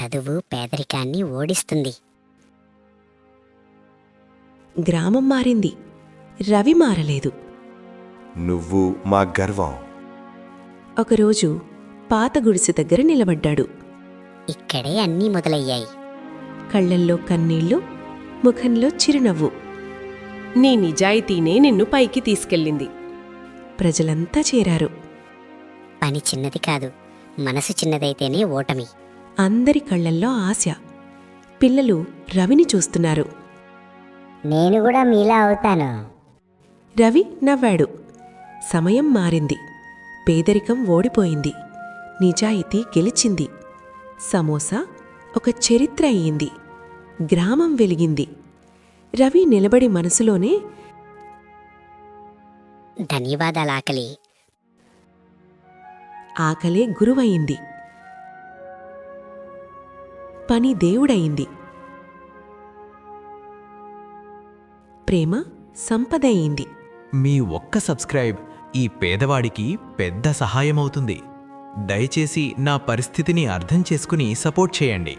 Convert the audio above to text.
చదువు పేదరికాన్ని ఓడిస్తుంది. గ్రామం మారింది, రవి మారలేదు. నువ్వు మా గర్వం. ఒకరోజు పాత గుడిసె దగ్గర నిలబడ్డాడు. ఇక్కడే అన్నీ మొదలయ్యాయి. కళ్ళల్లో కన్నీళ్లు, ముఖంలో చిరునవ్వు. నీ నిజాయితీనే నిన్ను పైకి తీసుకెళ్ళింది. ప్రజలంతా చేరారు. పని చిన్నది కాదు, మనసు చిన్నదైతేనే ఓటమి. అందరి కళ్ళల్లో ఆశ. పిల్లలు రవిని చూస్తున్నారు. నేను కూడా మీలా అవుతాను. రవి నవ్వాడు. సమయం మారింది. పేదరికం ఓడిపోయింది. నిజాయితీ గెలిచింది. సమోసా ఒక చరిత్ర అయ్యింది. గ్రామం వెలిగింది. రవి నిలబడి మనసులోనే, ధన్యవాదాలాకలి. ఆకలే గురువయింది. పని దేవుడయింది. ప్రేమ సంపద అయింది. మీ ఒక్క సబ్స్క్రైబ్ ఈ పేదవాడికి పెద్ద సహాయమవుతుంది. దయచేసి నా పరిస్థితిని అర్థం చేసుకుని సపోర్ట్ చేయండి.